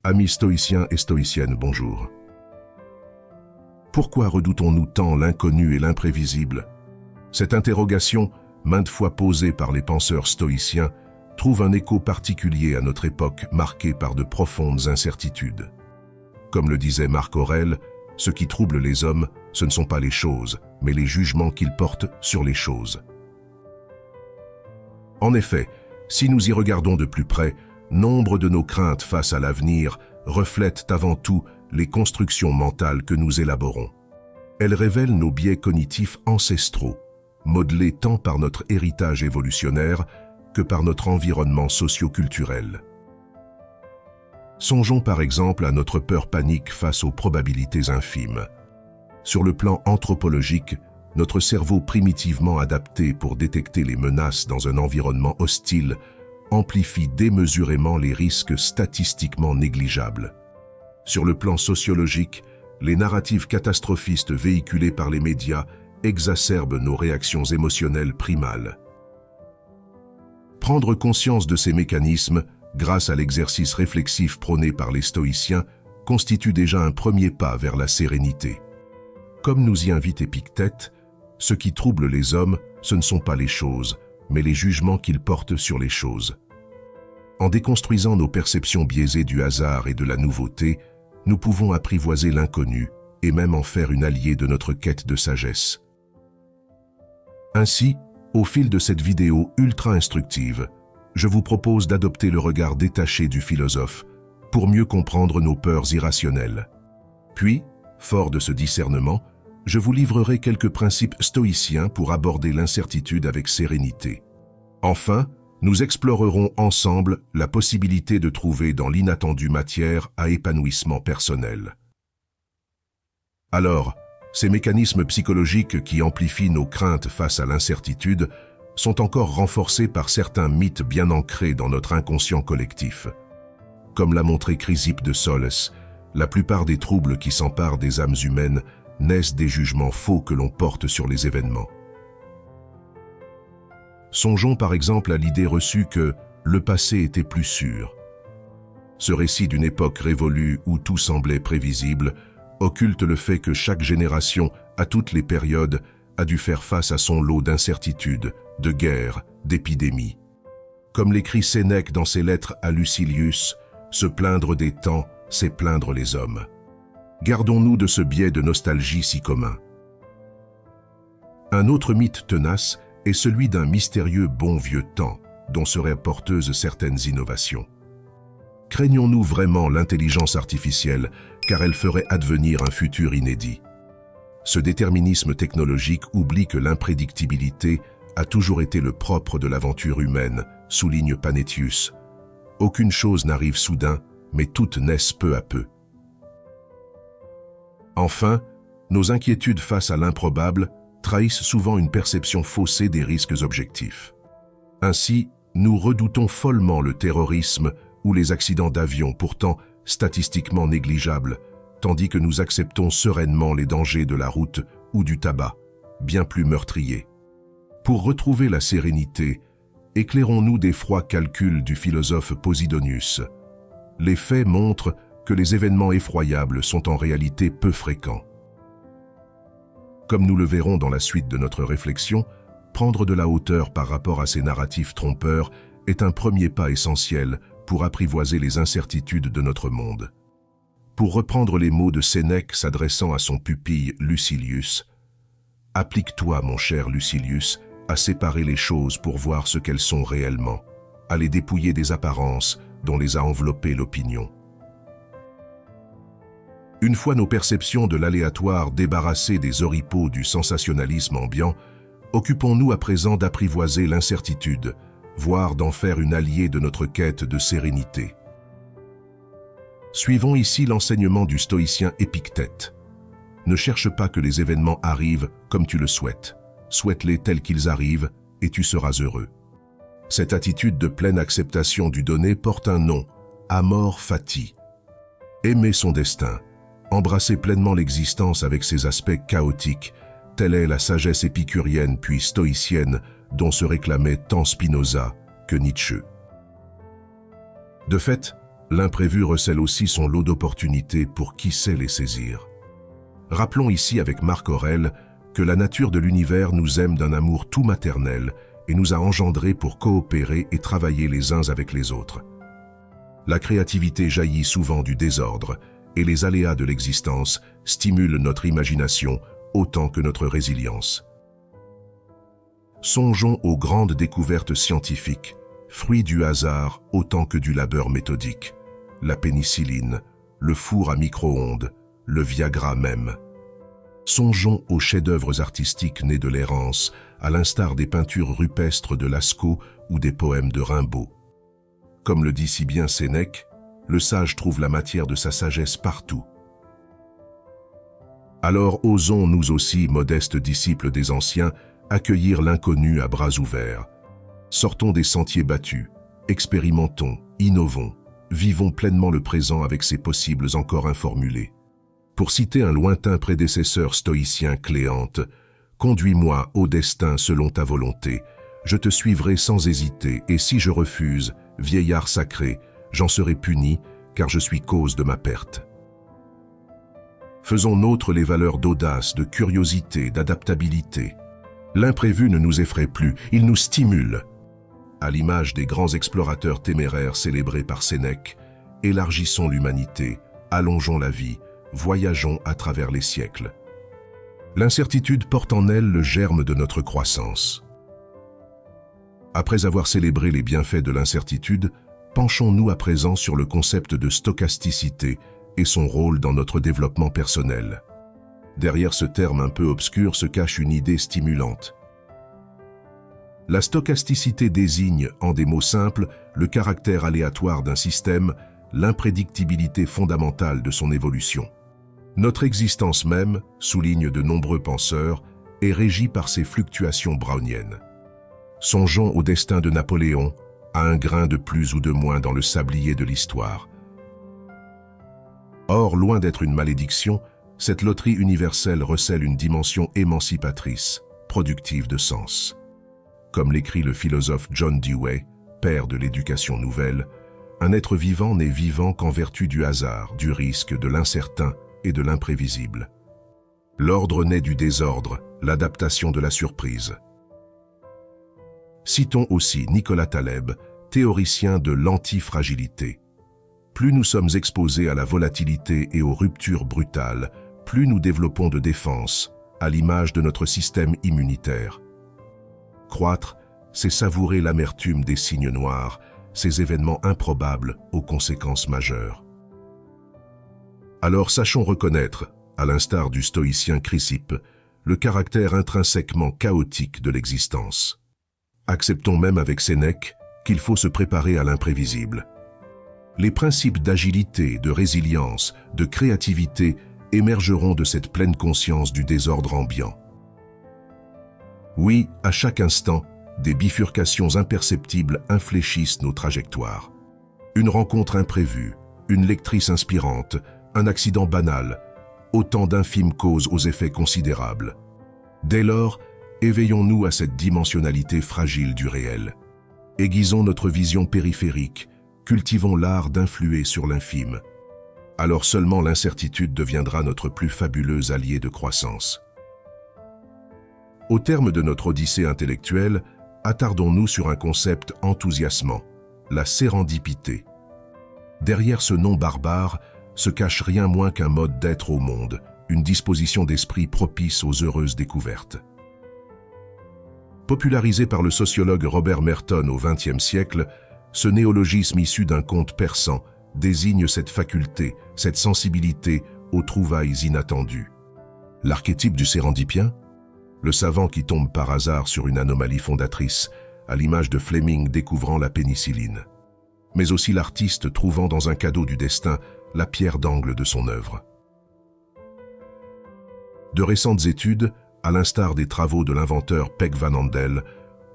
Amis stoïciens et stoïciennes, bonjour. Pourquoi redoutons-nous tant l'inconnu et l'imprévisible? Cette interrogation, maintes fois posée par les penseurs stoïciens, trouve un écho particulier à notre époque marquée par de profondes incertitudes. Comme le disait Marc Aurèle, ce qui trouble les hommes, ce ne sont pas les choses, mais les jugements qu'ils portent sur les choses. En effet, si nous y regardons de plus près, nombre de nos craintes face à l'avenir reflètent avant tout les constructions mentales que nous élaborons. Elles révèlent nos biais cognitifs ancestraux, modelés tant par notre héritage évolutionnaire que par notre environnement socio-culturel. Songeons par exemple à notre peur panique face aux probabilités infimes. Sur le plan anthropologique, notre cerveau primitivement adapté pour détecter les menaces dans un environnement hostile amplifie démesurément les risques statistiquement négligeables. Sur le plan sociologique, les narratives catastrophistes véhiculées par les médias exacerbent nos réactions émotionnelles primales. Prendre conscience de ces mécanismes, grâce à l'exercice réflexif prôné par les stoïciens, constitue déjà un premier pas vers la sérénité. Comme nous y invite Épictète, ce qui trouble les hommes, ce ne sont pas les choses, mais les jugements qu'ils portent sur les choses. En déconstruisant nos perceptions biaisées du hasard et de la nouveauté, nous pouvons apprivoiser l'inconnu et même en faire une alliée de notre quête de sagesse. Ainsi, au fil de cette vidéo ultra instructive, je vous propose d'adopter le regard détaché du philosophe pour mieux comprendre nos peurs irrationnelles. Puis, fort de ce discernement, je vous livrerai quelques principes stoïciens pour aborder l'incertitude avec sérénité. Enfin, nous explorerons ensemble la possibilité de trouver dans l'inattendue matière à épanouissement personnel. Alors, ces mécanismes psychologiques qui amplifient nos craintes face à l'incertitude sont encore renforcés par certains mythes bien ancrés dans notre inconscient collectif. Comme l'a montré Chrysippe de Soloès, la plupart des troubles qui s'emparent des âmes humaines naissent des jugements faux que l'on porte sur les événements. Songeons par exemple à l'idée reçue que le passé était plus sûr. Ce récit d'une époque révolue où tout semblait prévisible occulte le fait que chaque génération, à toutes les périodes, a dû faire face à son lot d'incertitudes, de guerres, d'épidémies. Comme l'écrit Sénèque dans ses lettres à Lucilius, se plaindre des temps, c'est plaindre les hommes. Gardons-nous de ce biais de nostalgie si commun. Un autre mythe tenace est celui d'un mystérieux bon vieux temps, dont seraient porteuses certaines innovations. Craignons-nous vraiment l'intelligence artificielle, car elle ferait advenir un futur inédit? Ce déterminisme technologique oublie que l'imprédictibilité a toujours été le propre de l'aventure humaine, souligne Panétius. Aucune chose n'arrive soudain, mais toutes naissent peu à peu. Enfin, nos inquiétudes face à l'improbable trahissent souvent une perception faussée des risques objectifs. Ainsi, nous redoutons follement le terrorisme ou les accidents d'avion, pourtant statistiquement négligeables, tandis que nous acceptons sereinement les dangers de la route ou du tabac, bien plus meurtriers. Pour retrouver la sérénité, éclairons-nous des froids calculs du philosophe Posidonius. Les faits montrent que les événements effroyables sont en réalité peu fréquents. Comme nous le verrons dans la suite de notre réflexion, prendre de la hauteur par rapport à ces narratifs trompeurs est un premier pas essentiel pour apprivoiser les incertitudes de notre monde. Pour reprendre les mots de Sénèque s'adressant à son pupille Lucilius, « Applique-toi, mon cher Lucilius, à séparer les choses pour voir ce qu'elles sont réellement, à les dépouiller des apparences dont les a enveloppées l'opinion. » Une fois nos perceptions de l'aléatoire débarrassées des oripeaux du sensationnalisme ambiant, occupons-nous à présent d'apprivoiser l'incertitude, voire d'en faire une alliée de notre quête de sérénité. Suivons ici l'enseignement du stoïcien Épictète. Ne cherche pas que les événements arrivent comme tu le souhaites. Souhaite-les tels qu'ils arrivent et tu seras heureux. Cette attitude de pleine acceptation du donné porte un nom, amor fati. Aimer son destin, embrasser pleinement l'existence avec ses aspects chaotiques, telle est la sagesse épicurienne puis stoïcienne dont se réclamaient tant Spinoza que Nietzsche. De fait, l'imprévu recèle aussi son lot d'opportunités pour qui sait les saisir. Rappelons ici avec Marc Aurèle que la nature de l'univers nous aime d'un amour tout maternel et nous a engendrés pour coopérer et travailler les uns avec les autres. La créativité jaillit souvent du désordre et les aléas de l'existence stimulent notre imagination autant que notre résilience. Songeons aux grandes découvertes scientifiques, fruits du hasard autant que du labeur méthodique. La pénicilline, le four à micro-ondes, le Viagra même. Songeons aux chefs-d'œuvre artistiques nés de l'errance, à l'instar des peintures rupestres de Lascaux ou des poèmes de Rimbaud. Comme le dit si bien Sénèque, le sage trouve la matière de sa sagesse partout. Alors osons nous aussi, modestes disciples des anciens, accueillir l'inconnu à bras ouverts. Sortons des sentiers battus, expérimentons, innovons, vivons pleinement le présent avec ses possibles encore informulés. Pour citer un lointain prédécesseur stoïcien Cléante, « Conduis-moi, ô destin, selon ta volonté. Je te suivrai sans hésiter, et si je refuse, vieillard sacré, j'en serai puni, car je suis cause de ma perte. » Faisons nôtres les valeurs d'audace, de curiosité, d'adaptabilité. L'imprévu ne nous effraie plus, il nous stimule. À l'image des grands explorateurs téméraires célébrés par Sénèque, élargissons l'humanité, allongeons la vie, voyageons à travers les siècles. L'incertitude porte en elle le germe de notre croissance. Après avoir célébré les bienfaits de l'incertitude, penchons-nous à présent sur le concept de stochasticité et son rôle dans notre développement personnel. Derrière ce terme un peu obscur se cache une idée stimulante. La stochasticité désigne, en des mots simples, le caractère aléatoire d'un système, l'imprédictibilité fondamentale de son évolution. Notre existence même, soulignent de nombreux penseurs, est régie par ces fluctuations browniennes. Songeons au destin de Napoléon, à un grain de plus ou de moins dans le sablier de l'histoire. Or, loin d'être une malédiction, cette loterie universelle recèle une dimension émancipatrice, productive de sens. Comme l'écrit le philosophe John Dewey, père de l'éducation nouvelle, un être vivant n'est vivant qu'en vertu du hasard, du risque, de l'incertain et de l'imprévisible. L'ordre naît du désordre, l'adaptation de la surprise. Citons aussi Nicolas Taleb, théoricien de l'antifragilité. Plus nous sommes exposés à la volatilité et aux ruptures brutales, plus nous développons de défense, à l'image de notre système immunitaire. Croître, c'est savourer l'amertume des signes noirs, ces événements improbables aux conséquences majeures. Alors sachons reconnaître, à l'instar du stoïcien Chrysippe, le caractère intrinsèquement chaotique de l'existence. Acceptons même avec Sénèque qu'il faut se préparer à l'imprévisible. Les principes d'agilité, de résilience, de créativité émergeront de cette pleine conscience du désordre ambiant. Oui, à chaque instant, des bifurcations imperceptibles infléchissent nos trajectoires. Une rencontre imprévue, une lectrice inspirante, un accident banal, autant d'infimes causes aux effets considérables. Dès lors, éveillons-nous à cette dimensionnalité fragile du réel. Aiguisons notre vision périphérique, cultivons l'art d'influer sur l'infime. Alors seulement l'incertitude deviendra notre plus fabuleux allié de croissance. Au terme de notre odyssée intellectuelle, attardons-nous sur un concept enthousiasmant, la sérendipité. Derrière ce nom barbare se cache rien moins qu'un mode d'être au monde, une disposition d'esprit propice aux heureuses découvertes. Popularisé par le sociologue Robert Merton au XXe siècle, ce néologisme issu d'un conte persan désigne cette faculté, cette sensibilité aux trouvailles inattendues. L'archétype du sérendipien, le savant qui tombe par hasard sur une anomalie fondatrice, à l'image de Fleming découvrant la pénicilline. Mais aussi l'artiste trouvant dans un cadeau du destin la pierre d'angle de son œuvre. De récentes études, à l'instar des travaux de l'inventeur Pek Van Andel,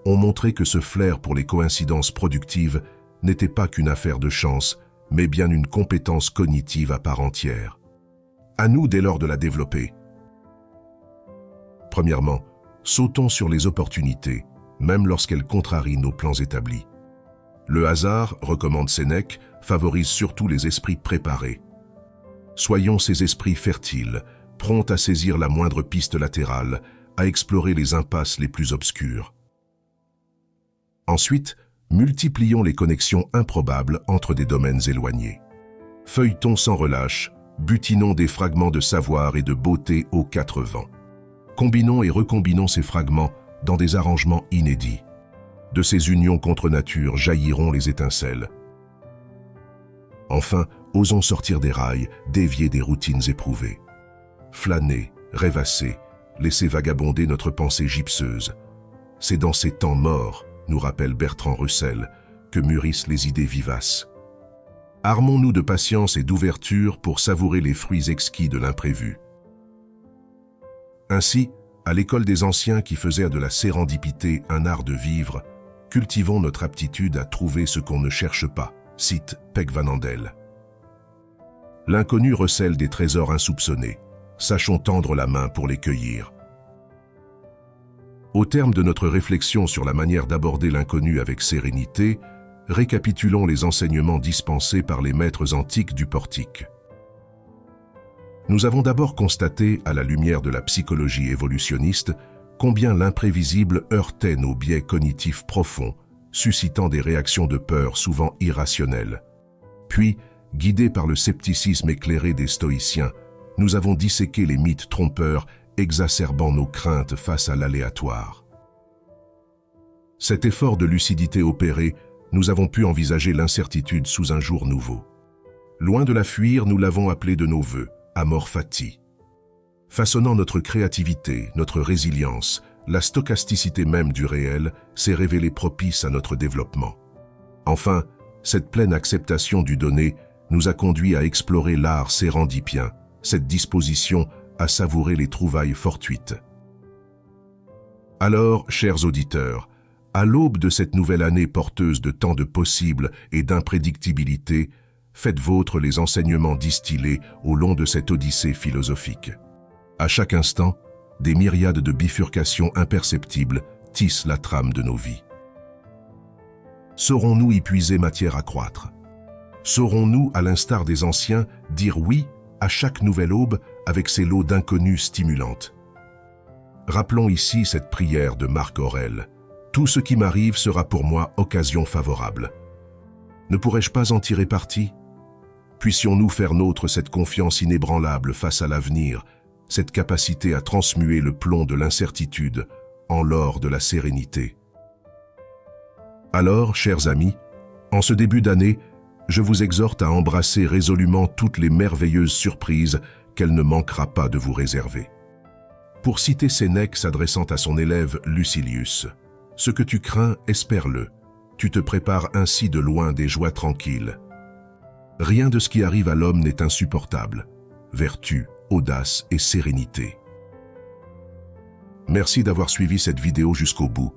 ont montré que ce flair pour les coïncidences productives n'était pas qu'une affaire de chance, mais bien une compétence cognitive à part entière. À nous dès lors de la développer. Premièrement, sautons sur les opportunités, même lorsqu'elles contrarient nos plans établis. Le hasard, recommande Sénèque, favorise surtout les esprits préparés. Soyons ces esprits fertiles, prompts à saisir la moindre piste latérale, à explorer les impasses les plus obscures. Ensuite, multiplions les connexions improbables entre des domaines éloignés. Feuilletons sans relâche, butinons des fragments de savoir et de beauté aux quatre vents. Combinons et recombinons ces fragments dans des arrangements inédits. De ces unions contre nature jailliront les étincelles. Enfin, osons sortir des rails, dévier des routines éprouvées. Flâner, rêvasser, laisser vagabonder notre pensée gypseuse. C'est dans ces temps morts, nous rappelle Bertrand Russell, que mûrissent les idées vivaces. Armons-nous de patience et d'ouverture pour savourer les fruits exquis de l'imprévu. Ainsi, à l'école des anciens qui faisaient de la sérendipité un art de vivre, cultivons notre aptitude à trouver ce qu'on ne cherche pas, cite Pec Van Andel. L'inconnu recèle des trésors insoupçonnés. Sachons tendre la main pour les cueillir. Au terme de notre réflexion sur la manière d'aborder l'inconnu avec sérénité, récapitulons les enseignements dispensés par les maîtres antiques du portique. Nous avons d'abord constaté, à la lumière de la psychologie évolutionniste, combien l'imprévisible heurtait nos biais cognitifs profonds, suscitant des réactions de peur souvent irrationnelles. Puis, guidés par le scepticisme éclairé des stoïciens, nous avons disséqué les mythes trompeurs, exacerbant nos craintes face à l'aléatoire. Cet effort de lucidité opéré, nous avons pu envisager l'incertitude sous un jour nouveau. Loin de la fuir, nous l'avons appelée de nos vœux, amor fati. Façonnant notre créativité, notre résilience, la stochasticité même du réel s'est révélée propice à notre développement. Enfin, cette pleine acceptation du donné nous a conduit à explorer l'art sérendipien, cette disposition à savourer les trouvailles fortuites. Alors, chers auditeurs, à l'aube de cette nouvelle année porteuse de tant de possibles et d'imprédictibilité, faites vôtre les enseignements distillés au long de cette odyssée philosophique. À chaque instant, des myriades de bifurcations imperceptibles tissent la trame de nos vies. Saurons-nous y puiser matière à croître? Saurons-nous, à l'instar des anciens, dire oui à chaque nouvelle aube avec ses lots d'inconnues stimulantes? Rappelons ici cette prière de Marc Aurèle. « Tout ce qui m'arrive sera pour moi occasion favorable. » Ne pourrais-je pas en tirer parti? Puissions-nous faire nôtre cette confiance inébranlable face à l'avenir, cette capacité à transmuer le plomb de l'incertitude en l'or de la sérénité. Alors, chers amis, en ce début d'année, je vous exhorte à embrasser résolument toutes les merveilleuses surprises qu'elle ne manquera pas de vous réserver. Pour citer Sénèque s'adressant à son élève Lucilius, « Ce que tu crains, espère-le. Tu te prépares ainsi de loin des joies tranquilles. Rien de ce qui arrive à l'homme n'est insupportable. Vertu, audace et sérénité. » Merci d'avoir suivi cette vidéo jusqu'au bout.